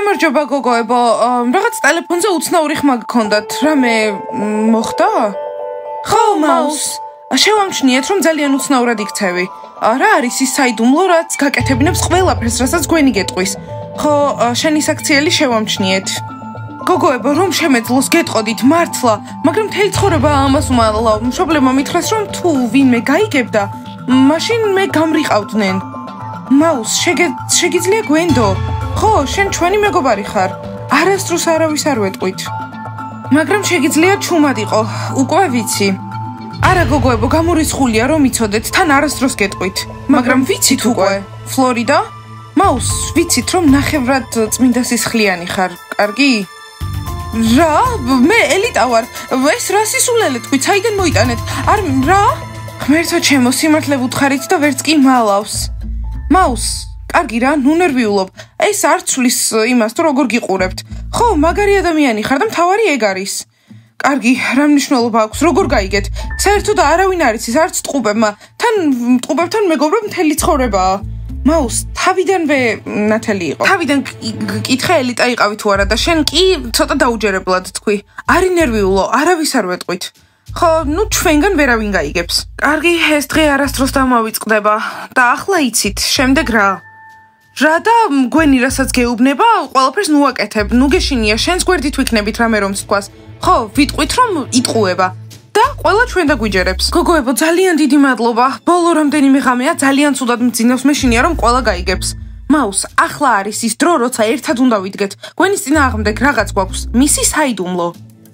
გამარჯობა გოგოებო, რაღაც ტელეფონზე უცნაური ხმა გქონდათ, რამე მოხდა? ხო, მაუს, შევამჩნიეთ, რომ ძალიან უცნაურად იქცევი. რა არის ის საიდუმლო, რაც გაკეთებინებს ყველაფერს, რასაც გვენი გეტყვის? ხო, შენი საქციელი შევამჩნიეთ. გოგოებო, რომ შემეძლოს გეტყოდით მართლა, მაგრამ მთელი ცხოვრება ამას უმალავ. მშობლებმა მითხრეს, რომ თუ ვინმე გაიგებდა, მაშინ მე გამრიყავდნენ. მაუს, შეგიძლია გვენდო? ხო, შენ ჩვენი მეგობარი ხარ. არასდროს არავის არ ვეტყვით. მაგრამ შეგიძლია ჩუმად იყო, უკვე ვიცი. არა გოგოებო, გამორიცხულია რომ იცოდეთ, თან არასდროს გეტყვით. მაგრამ ვიცით უკვე. ფლორიდა? მაუს, ვიცით რომ ნახევრად წმინდა სისხლიანი ხარ. კარგი? რა? მე ელიტა ვარ. ეს რა სისულელე თქვი, საიდან მოიტანეთ? არ რა? ღმერთო ჩემო, სიმართლე ვუთხარით და ვერც კი მალავს. მაუს, კარგი რა, ნუ ნერვიულობ. ეს არ ცვლის იმას, თუ როგორ გიყურებთ. ხო, მაგარი ადამიანი ხარ და მთავარი ეგ არის. კარგი, რა მნიშვნელობა აქვს, როგორ გაიგეთ? საერთოდ არავინ არ იცის, არც ტყუპებმა. ტყუპებთან მეგობრობ მთელი ცხოვრებაა. მაუს, თავიდანვე ნათელი იყო. თავიდან კითხე ელიტა იყავი თუ არა და შენ კი ცოტა დაუჯერებლად თქვი. არი ნერვიულო, არავის არ ვეტყვით. ხო, ნუ ჩვენგან ვერავინ გაიგებს. კარგი, ეს დღე არასდროს დამავიწყდება და ახლა იცით, შემდეგ რა? რა და გვენი რასაც გეუბნება, ყველაფერს ნუ აკეთებ. ნუ გეშინია, შენს გვერდით ვიქნებით რამე რომ თქვას. ხო, ვიტყვით რომ იტყუება. და ყველა ჩვენ დაგვიჯერებს. გოგოებო, ძალიან დიდი მადლობა. ბოლო რამდენიმე ღამეა ძალიან ცუდად მძინავს, მეშინია რომ ყველა გაიგებს. მაუს, ახლა არის ის დრო, როცა ერთად უნდა ვიდგეთ. გვენის წინააღმდეგ რაღაც გვაქვს. მისი საიდუმლო.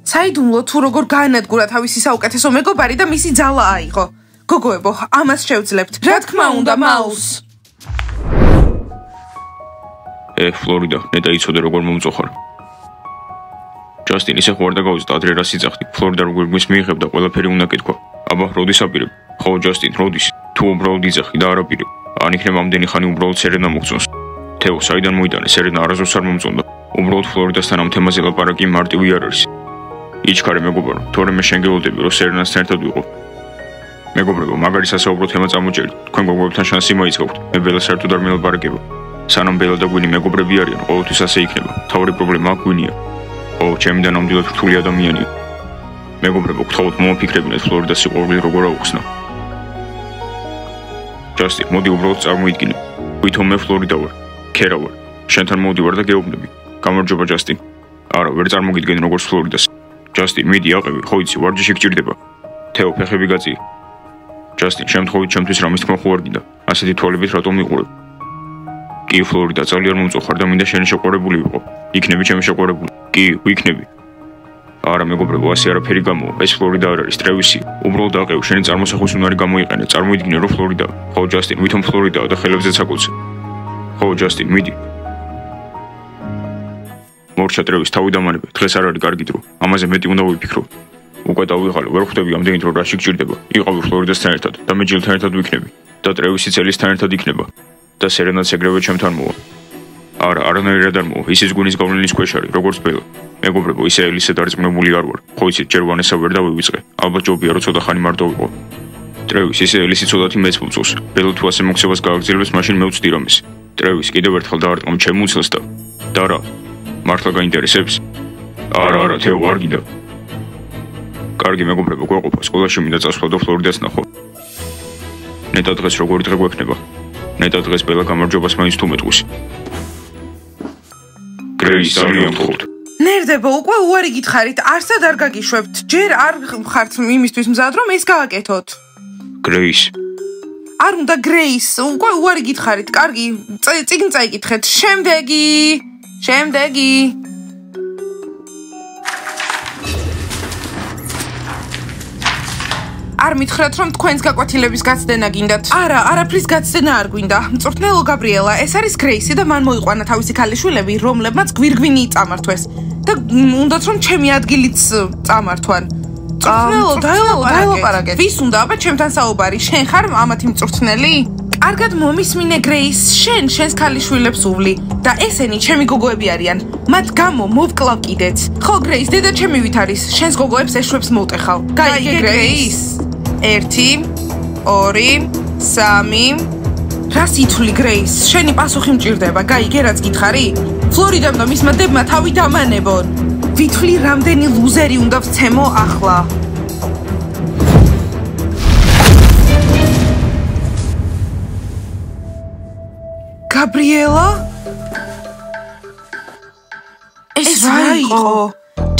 საიდუმლო თუ როგორ გაანადგურა თავისი საუკეთესო მეგობარი და მისი ძალა აიღო. გოგოებო, ამას შევძლებთ. რა თქმა უნდა, მაუს. ფლორიდა, ნეტა იცოდე როგორ მომწოხარ. ჯასტინ ისე ხوار და გავიზდა ადრე რა სიძახდი. ფლორიდა როგორ გვის მიიღებდა, ყველაფერი უნდა კითხვა. აბა, როდის აპირებ? ხო, ჯასტინ, როდის? თუ უბრალოდ იძახი და არ აპირებ. ან იქნება ამდენი ხანი უბრალოდ სერენა მოგწონს. თეო, საიდან მოიტანე? სერენა არასდროს არ მომწონდა. უბრალოდ ფლორიდასთან ამ თემაზე ლაპარაკი მარტივი არ არის. იჩქარე მეგობარო, თორემ მე შენ გელოდები, რომ სერენასთან ერთად ვიყო. მეგობრებო, მაგარი სასაუბრო თემა წამოჭერით. თქვენ გოგოებთან შანსი მოიწყავთ. მე ბელას საერთოდ არ მელაპარაკებო. სანამ ბელა და გვინი მეგობრები არიან, ყოველთვის ასე იქნება. თავი პრობლემა გვინია. ო, ჩემი და ნამდვილად რთული ადამიანია. მეგობრებო, გთხოვთ მომაფიქრებინეთ ფლორიდას სიყვარული როგორ აუხსნა. ჯასტინ, მოდი უბრალოდ წარმოიდგინე. ვითომ მე ფლორიდა ვარ. ქერა ვარ. შენთან მოვდივარ და გეუბნები. გამარჯობა ჯასტინ. არა, ვერ წარმოგიდგენ როგორც ფლორიდას. ჯასტინ, მიდი აყევი, ხო იცი, ვარჯიში გჭირდება. თეო, ფეხები გაწი. ჯასტინ, შემთხვევით ჩემთვის რამის თქმა ხო არ გინდა. ასეთი თვალებით რატომ მიყურებ? კი, ფლორიდა, ძალიან მომწოხარ და მინდა შენი შეყვარებული ვიყო. იქნები ჩემი შეყვარებული. კი, ვიქნები. არა, მეგობრებო, ასე არაფერი გამოვა. ეს ფლორიდა არ არის, ტრევისი. უბრალოდ აყევ, შენი წარმოსახვის უნარი გამოიყენე. წარმოიდგინე, რომ ფლორიდა. ხო, ჯასტინ, ვითომ ფლორიდაა და ხელებზეც აკოცე. ხო, ჯასტინ, მიდი. მორჩა ტრევის თავი დამანებე, დღეს არ არის კარგი დრო. ამაზე მეტი უნდა ვიფიქრო. უკვე დავიღალე, ვერ ხვდები ამდენი დრო რაში გჭირდება. იყავი ფლორიდასთან ერთად და მე ჯილთან ერთად ვიქნები. და ტრევისი წელისთან ერთად იქნება. და სერენაც ეგრევე ჩემთან მოვა. არა, არანაირად არ მოვა. ისიც გვინის გავლენის ქვეშ არის, როგორც ბელა. მეგობრებო, ისე ელისე დარწმუნებული არ ვარ. ხო იცით, ჯერ ვანესა ვერ დავივიწყე. ალბათ ჯობია რომ ცოტა ხანი მარტო ვიყო. ტრევის, ისე ელისი ცოტათი მეც მომწონს. ბელა თუ ასე მოქცევას გააგრძელებს, მაშინ მე ვწდი რამეს. ტრევის, კიდევ ერთხელ დაარტყამ ჩემ უცილს და რა მართლა გაინტერესებს? არა, თეო, არ გინდა. კარგი მეგობრებო, გვეყოფა, სკოლაში მინდა წასვლა და ფლორიდას ნახო. ნეტა დღეს როგორი დღე გვექნება? ნეტა დღეს ბელა გამარჯვებას მაინც თუ მეტყვის. გრეის, ძალიან გთხოვთ. ნერდებო, უკვე უარი გითხარით, არსად არ გაგიშვებთ. ჯერ არ ხართ იმისთვის მზად, რომ ეს გააკეთოთ. გრეის. არ უნდა გრეის, უკვე უარი გითხარით. კარგი, წიგნ წაიკითხეთ. შემდეგი. არ მითხრათ, რომ თქვენს გაკვეთილების გაცდენა გინდათ. არა, არაფრის გაცდენა არ გვინდა. მწვრთნელო გაბრიელა, ეს არის გრეისი და მან მოიყვანა თავისი ქალიშვილები, რომლებმაც გვირგვინი წამართვეს. და უნდათ რომ ჩემი ადგილიც წამართვან. მწვრთნელო, დაელაპარაკეთ. ვის უნდა აბა ჩემთან საუბარი? შენ ხარ ამათი მწვრთნელი? კარგად მომისმინე გრეის, შენს ქალიშვილებს უვლი და ესენი ჩემი გოგოები არიან. მათ გამო მოვკლავ კიდეც. ხო, გრეის, დედა ჩემი ვით არის. შენს გოგოებს ეშვებს მოვტეხავ. გაიგე გრეის? 1 2 3 რას ითვლი გრეის? შენი პასუხი მჭირდება, გაიგე რაც გითხარი? ფლორიდამ და მისმა დებმა თავი დამანებონ. ვითვლი რამდენი ლუზერი უნდა ვცემო ახლა. გაბრიელა? ეს რა იყო?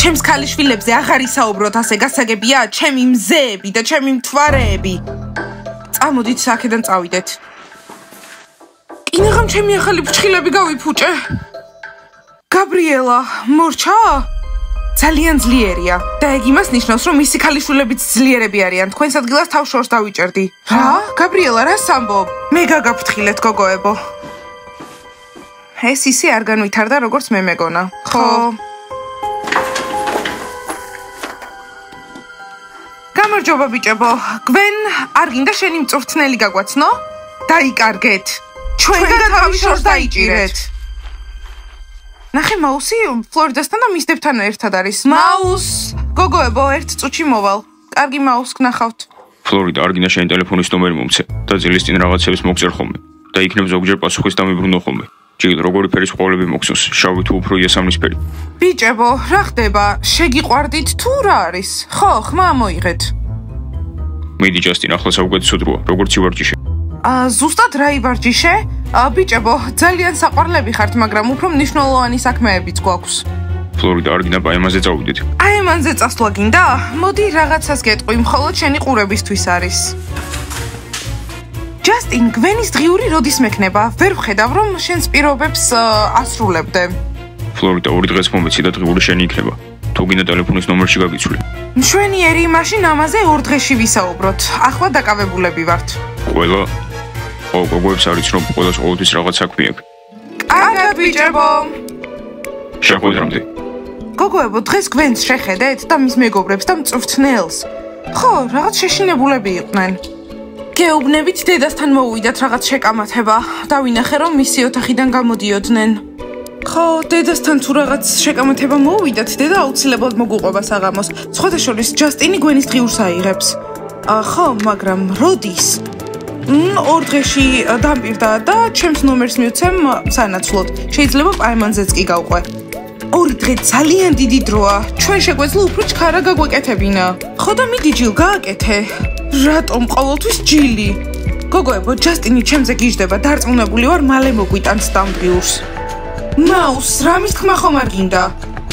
ჩემს ქალიშვილებზე აღარ ისაუბროთ ასე, გასაგებია? ჩემი მზეები და ჩემი მთვარეები. წამოდით აქედან წავიდეთ. კინაღამ ჩემი ახალი ფრჩხილები გავიფუჭე. გაბრიელა, მორჩა? ძალიან ძლიერია და ეგ იმას ნიშნავს, რომ მისი ქალიშვილებიც ძლიერები არიან. თქვენს ადგილას თავ შორს დავიჭერდი. რა? გაბრიელა, რას ამბობ? მე გაგაფრთხილეთ, გოგოებო. ეს ისე არ განვითარდა, როგორც მე მეგონა. ხო. გამარჯობა ბიჭებო. გვენ არ გინდა შენი მწვრთნელი გაგვაცნო? დაიკარგეთ. ჩვენგან თავი შორს დაიჭირეთ. ნახე მაუსი ფლორიდასთან და მის დებთან ერთად არის. მაუს, გოგოებო, ერთ წუთში მოვალ. კარგი მაუს გნახავთ. ფლორიდა არ გინდა შენი ტელეფონის ნომერი მომცე და ძილის წინ რაღაცებს მოგწერ ხოლმე და იქნებ ზოგჯერ პასუხის დამიბრუნო ხოლმე. ჯერ როგორი ფერის ყვავილები მოგხსნოს, შავი თუ უფრო იასამნისფერი. ბიჭებო, რა ხდება? შეგიყვარდით თუ რა არის? ხო, ხმა მოიღეთ. მიდი ჯასტინ, ახლა საუკეთესო დროა. როგორც ივარჯიშე? ზუსტად რა ივარჯიშე? ბიჭებო, ძალიან საყვარლები ხართ, მაგრამ უფრო მნიშვნელოვანი საქმეებიც გვაქვს. ფლორიდა არ გინდა პაემანზე წავიდეთ. პაემანზე წასვლა გინდა? მოდი რაღაცას გეტყვი, მხოლოდ შენი ყურებისთვის არის. ჯასტინ, გვენის დღიური როდის მექნება? ვერ ვხედავ, რომ შენს პირობებს ასრულებდე. ფლორიდა, 2 დღეს მომეცი და დღიური შენი იქნება. თუ გინდა ტელეფონის ნომერში გაგიცვლი. მშვენიერი, მაშინ ამაზე 2 დღეში ვისაუბროთ. ახლა დაკავებულები ვართ. ყველა? ო, გოგოებს არის რომ ყველას ყოველთვის რაღაც საქმე აქვს. კარგად ბიჭებო. შეხვედრამდე. გოგოებო, დღეს გვენს შეხედეთ და მის მეგობრებს და მწვრთნელს. ხო, რაღაც შეშინებულები იყვნენ. გეუბნებით დედასთან მოუვიდათ რაღაც შეკამათება. დავინახე რომ მისი ოთახიდან გამოდიოდნენ. ხო, დედასთან თუ რაღაც შეკამათება მოუვიდათ, დედა აუცილებლად მოგუყვება საღამოს. სხვათა შორის ჯასტინი გვენის დღიურს აიღებს. ხო, მაგრამ როდის? 2 დღეში დამპირდა და ჩემს ნომერს მივცემ სანაცვლოდ. შეიძლება პაემანზეც კი გავყვე. 2 დღე ძალიან დიდი დროა. ჩვენ შეგვეძლო უფრო ჩქარა გაგვეკეთებინა. ხო და მიდი ჯილ გააკეთე. რატომ ყოველთვის ჯილი? გოგოებო, ჯასტინი ჩემზე გიждდება, დარწმუნებული ვარ, მალე მოგვიტანს დამბრიურს. მაუს, რამის თქმა ხომ არ გინდა?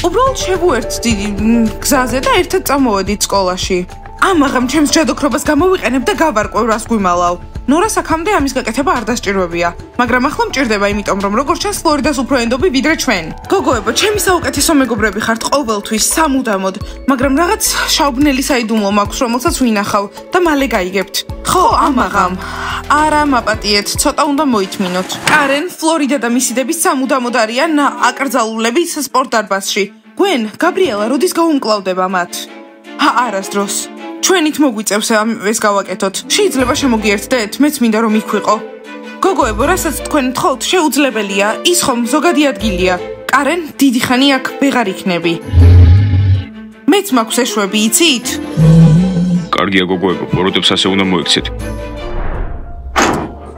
უბრალოდ შევუერთდი გზაზე და ერთად წამოვედით სკოლაში. ამაღამ ჩემს ჯადოქრობას გამოვიყენებ და გავარკვევ რას გვიმალავ. ნორას აქამდე ამის გაკეთება არ დასჭირვებია, მაგრამ ახლა მჭირდება, იმიტომ რომ როგორც ჩანს ფლორიდას უფრო ენდობი ვიდრე ჩვენ. გოგოებო, ჩემი საუკეთესო მეგობრები ხართ ყოველთვის, სამუდამოდ, მაგრამ რაღაც შაუბნელი საიდუმლო მაქვს, რომელსაც ვინახავ და მალე გაიგებთ. ხო, ამაღამ. არა, მაპატიეთ, ცოტა უნდა მოითმინოთ. კარენ, ფლორიდა და მისი დები სამუდამოდ არიან აკრძალულებით სპორტ დარბაზში. გვენ, გაბრიელა, როდის გაუმკლავდება მათ? არასდროს. ჩვენით მოგვიწევს ეს გავაკეთოთ. შეიძლება შემოგიერთდეთ, მეც მინდა რომ იქვიყო. გოგოებო, რასაც თქვენ თხოვთ, შეუძლებელია, ის ხომ ზოგადი ადგილია. კარენ, დიდი ხანი აქ ვეღარ იქნები. მეც მაქვს ეშვები, იცით? კარგია გოგოებო, პოროტებს ასე უნდა მოიქცეთ.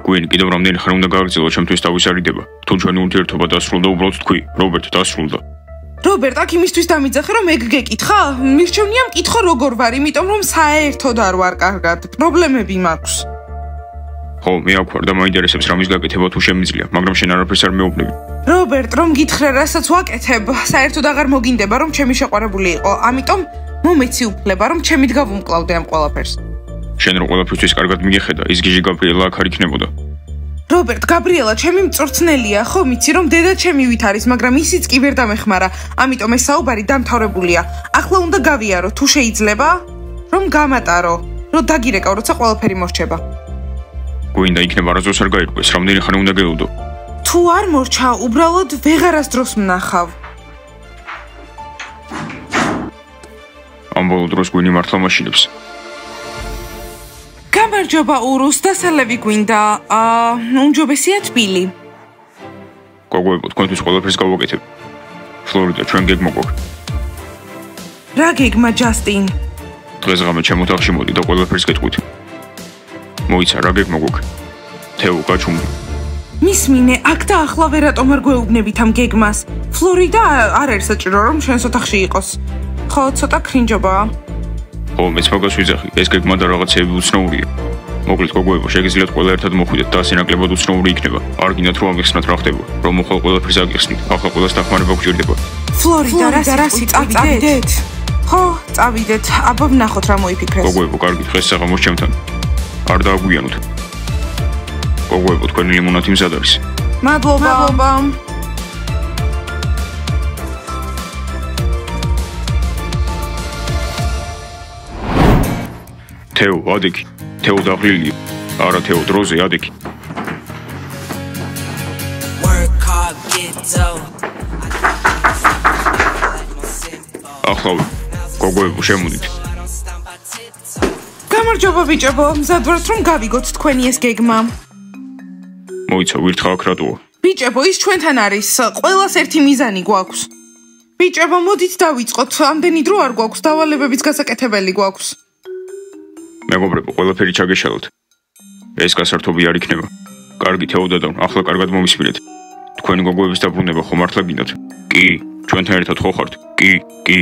გვენ, კიდევ რამდენი ხანი უნდა გააგრძელო ჩემთვის თავის არიდება. თუ ჩვენი ურთიერთობა დასრულდა, უბრალოდ თქვი, რობერტ, დასრულდა. რობერტ, აქ იმისთვის დამიძახე, რომ ეგ გეკითხა? მირჩევნია მკითხო როგორ ვარ, იმიტომ რომ საერთოდ არ ვარ კარგად. პრობლემები მაქვს. ხო, მე აქ ვარ და მაინტერესებს რამის გაკეთება თუ შემიძლია, მაგრამ შენ არაფერს არ მეუბნები. რობერტ, რომ გითხრა რასაც ვაკეთებ, საერთოდ აღარ მოგინდება რომ ჩემი შეყვარებული იყო. ამიტომ მომეცი უფლება რომ ჩემით გავუმკლავდე ამ ყველაფერს. შენ რო ყველაფერთვის კარგად მიეხედა, ის გიჟი გაბრიელა აქ არ იქნებოდა. რობერტ, გაბრიელა ჩემი მწვრთნელია, ხო ვიცი რომ დედა ჩემივით არის, მაგრამ ისიც კი ვერ დამეხმარა, ამიტომ ეს საუბარი დამთავრებულია. ახლა უნდა გავიარო, თუ შეიძლება, რომ გამატარო, რომ დაგირეკავ, როცა ყველაფერი მორჩება. გვინდა იქნება არასდროს არ გაირკვეს, რამდენი ხანი უნდა გეულდო. თუ არ მორჩა, უბრალოდ ვეღარასდროს ვნახავ. ამ ბოლო დროს გვინი მართლა მაშინებს. გამარჯობა ურუს, დასალევი გვინდა. უმჯობესია თბილი. გოგოებო, თქვენთვის ყველაფერს გავაკეთებ. ფლორიდა, ჩვენ გეგმა გვაქვს. რა გეგმა, ჯასტინ? დღეს ღამე ჩემ ოთახში მოდი და ყველაფერს გეტყვით. მოიცა, რა გეგმა გვაქვს? თეო გაჩუმდი. მისმინე, აქ და ახლა ვერატომ არ გვეუბნებით ამ გეგმას. ფლორიდა არ არის საჭირო რომ შენს ოთახში იყოს. ხო, ცოტა კრინჯობაა. ხო, მეც მაგას ვიძახი. ეს გეგმა და რაღაცეები უცნაურია. მოკლედ გოგოებო, შეგიძლიათ ყველა ერთად მოხვიდეთ და ასინაკლებად უცნაური იქნება. არ გინდათ რომ ამიხსნათ რა ხდება. რომ მოხვალ ყველაფერს აგიხსნით. ახლა ყველას დახმარება გჭირდება. ფლორიდა, რა წავიდეთ? ხო, წავიდეთ. აბა ვნახოთ რა მოიფიქრეს. გოგოებო, კარგი, დღეს საღამოს ჩემთან. არ დააგვიანოთ. გოგოებო, თქვენი ლიმონადი მზად არის. მადლობა. თეო, ადექი. თეო დაღლილია. არა თეო, დროზე ადექი. ახლავე. გოგოებო, შემოდით. გამარჯობა ბიჭებო, მზად ვართ რომ გავიგოთ თქვენი ეს გეგმა. მოიცა, ვირთხა აქ რატოა? ბიჭებო, ის ჩვენთან არის. ყველას ერთი მიზანი გვაქვს. ბიჭებო, მოდით დავიწყოთ. ამდენი დრო არ გვაქვს, დავალებებიც გასაკეთებელი გვაქვს. მეგობრებო, ყველაფერი ჩაგეშალოთ. ეს გასართობი არ იქნება. კარგი თეო დადო, ახლა კარგად მომისმინეთ. თქვენი გოგოების დაბრუნება ხომ მართლა გინდათ? კი, ჩვენთან ერთად ხო ხართ? კი.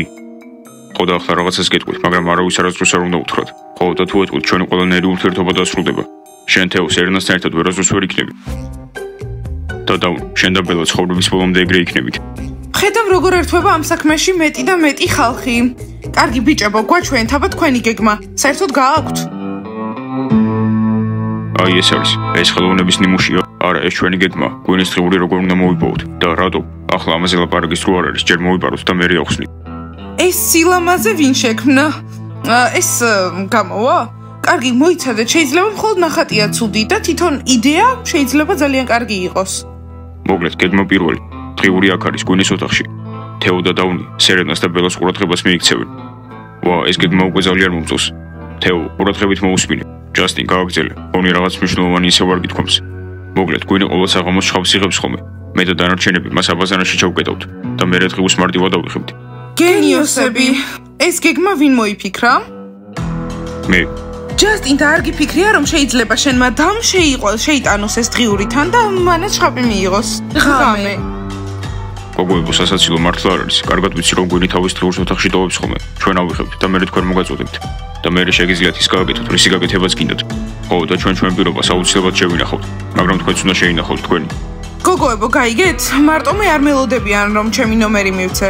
ხო და ახლა რაღაცას გეტყვით, მაგრამ არავის არასდროს არ უნდა უთხრათ. ხო და თუ ეტყვით, ჩვენი ყველანაირი ურთიერთობა დასრულდება. შენ თეო სერენასთან ერთად ვერასდროს ვერ იქნები. და შენ და ბელა ცხოვრების ბოლომდე ეგრე იქნებით. ხედავ როგორ ერთვება ამ საქმეში მეტი და მეტი ხალხი. კარგი ბიჭებო, გვაჩვენთავა თქვენი გეგმა. საერთოდ გააქვთ? აი ეს არის. ეს ხელოვნების ნიმუშია. არა, ეს ჩვენი გეგმა. გვინის დღიური როგორ უნდა მოვიპოვოთ და რატო? ახლა ამაზე ლაპარაკის დრო არ არის. ჯერ მოვიპაროთ და მერე ავხსნით. ეს სილამაზე ვინ შექმნა? ეს გამოვა? კარგი, მოიცადეთ, შეიძლება მხოლოდ ნახატია ცუდი და თვითონ იდეა შეიძლება ძალიან კარგი იყოს. მოკლედ, გეგმა პირველი. დღიური აქ არის გვინის ოთახში. თეო და დაუნი სერენას და ბელას ყურადღებას მიიქცევენ. ვა, ეს გეგმა უკვე ძალიან მომწონს. თეო, ყურადღებით მოусმინე. ჯასტინ, გააგრძელე. გონი რაღაც მნიშვნელოვანი ისევ არ გითქვამს. მოკლედ, გვინი ყოველ საღამოს შხავს იღებს ხოლმე. მე და დანარჩენები მას აბაზანაში ჩავკეტავთ და მერე დღის მარტივად ავიხებთ. გენიოსები! ეს გეგმა ვინ მოიფიქრა? მე. ჯასტინ და არ გიფიქრია რომ შეიძლება შენმა დამ შეიტანოს ეს დღიური თან და მანაც შხაპი მიიღოს. ღამე. გოგოებო, სასაცილო მართლა არ არის. კარგად ვიცი რომ გვინი თავის დღეურს ოთახში ტოვებს ხოლმე. ჩვენ ავიხებთ და მერე თქვენ მოგაწოდებთ. და მერე შეგიძლიათ ის გააკეთოთ, რისი გაკეთებაც გინდათ. ხო, და ჩვენ პირობას აუცილებლად შევინახავთ, მაგრამ თქვენც უნდა შეინახავთ თქვენი. გოგოებო, გაიგეთ? მარტო მე არ მელოდებიან რომ ჩემი ნომერი მივცე.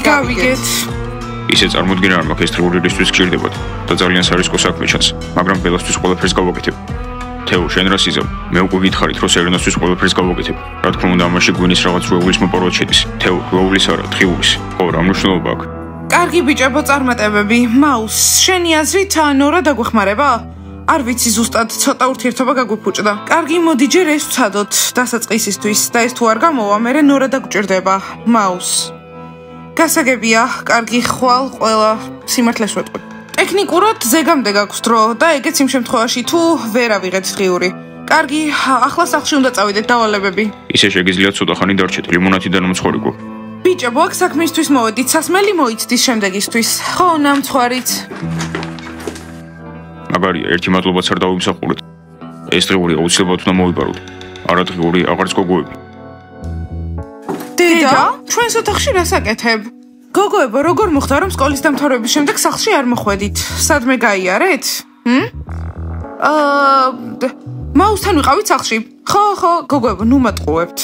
გავიგეთ. ისე წარმოდგენა არ მაქვს ეს დღიური რისთვის გჭირდებათ და ძალიან სარისკო საქმე ჩანს, მაგრამ ბელასთვის ყველაფერს გავაკეთებ. თეო, შენ რა სიზამ? მე უკვე გითხარით რომ სერენასთვის ყველაფერს გავაკეთებ. რა თქმა უნდა, ამაში გვინის რაღაც როულის მოპარვაც შედის. თეო, როულის არა, დღიურის. ხო, რა მნიშვნელობა აქვს? კარგი ბიჭებო, წარმატებები. მაუს, შენი აზრით ნორა დაგვეხმარება? არ ვიცი ზუსტად, ცოტა ურთიერთობა გაგვიფუჭდა. კარგი, მოდი ჯერ ეს ვცადოთ დასაწყისისთვის და ეს თუ არ გამოვა, მერე ნორა დაგჭირდება. მაუს. გასაგებია, კარგი, ხვალ ყველა სიმართლეს ვეტყვი. ტექნიკურად ზეგამდე გაქვს დრო და ეგეც იმ შემთხვევაში თუ ვერ ავიღეთ დღიური. კარგი, ახლა სახლში უნდა წავიდეთ დავალებები. ისე შეგიძლიათ ცოტა ხანი დარჩეთ, ლიმონადიდან მომცხოვრიყო. ბიჭებო, აქ საქმისთვის მოვედით, სასმელი მოიცდის შემდეგისთვის. ხო, ნამცხვარიც. მაგარია, ერთი მადლობაც არ დავიმსახურეთ. ეს დღიური აუცილებლად უნდა მოვიპაროთ. არა დღიური, აღარც გოგოები. დედა, ჩვენს ოთახში რას აკეთებ? გოგოებო, როგორ მოხდა რომ სკოლის დამთავრების შემდეგ სახლში არ მოხვედით? სადმე გაიარეთ? მაუსთან ვიყავით სახლში. ხო, გოგოებო, ნუ მატყუებთ.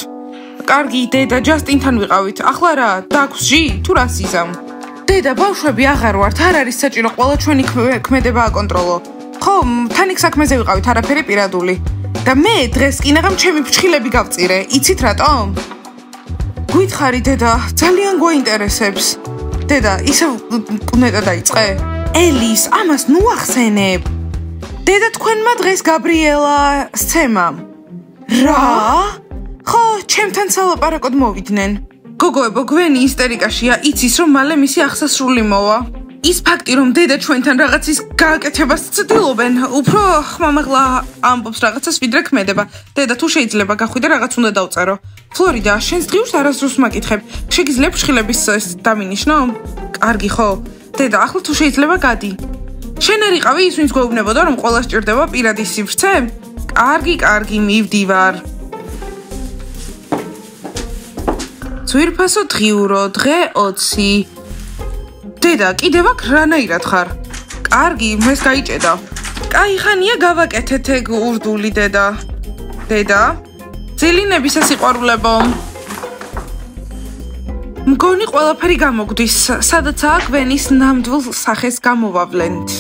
კარგი, დედა, ჯასტინთან ვიყავით. ახლა რა, დაქვს ჟი? თუ რა სიზამ? დედა, ბავშვები აღარ ვართ, არ არის საჭირო ყველა ჩვენი ქმედება აკონტროლო. ხო, თან იქ საქმეზე ვიყავით, არაფერი პირადული. და მე დღეს კინაღამ ჩემი ფრჩხილები გავწირე. იცით რატომ? გითხარი დედა, ძალიან გვაინტერესებს. დედა, ისე კუნეტა დაიწყე? ელის, ამას ნუ ახსენებ. დედა, თქვენმა დღეს გაბრიელა სცემა. რა? ხო, ჩემთან სალაპარაკოდ მოვიდნენ. გოგოებო, გვენი ისტერიკაშია, იცის რომ მალე მისი აღსასრული მოვა. ის ფაქტი რომ დედა ჩვენთან რაღაცის გააკეთებას ცდილობენ, უფრო ხმამაღლა ამბობს რაღაცას ვიდრე ქმედება. დედა, თუ შეიძლება გახვი და რაღაც უნდა დავწერო. ფლორიდა, შენს დღიურს არასდროს მაკითხებ. შეგიძლია ფრჩხილების დამინიშნო? კარგი, ხო? დედა, ახლა თუ შეიძლება გადი. შენ არ იყავი ის, ვინც გვეუბნებოდა რომ ყველა სჭირდება პირადი სივრცე? კარგი, მივდივარ. ძვირფასო დღიურო, დღე 20. დედა, კიდევ აქ რანაირად ხარ? კარგი, მეს გაიჭედა. კაი ხანია გავაკეთეთ ეგ ურდული დედა. დედა, ძილინების სასიყვარულებო. მგონი ყველაფერი გამოგვდის, სადაც აქ ვენის ნამდვილ სახეს გამოვავლენთ.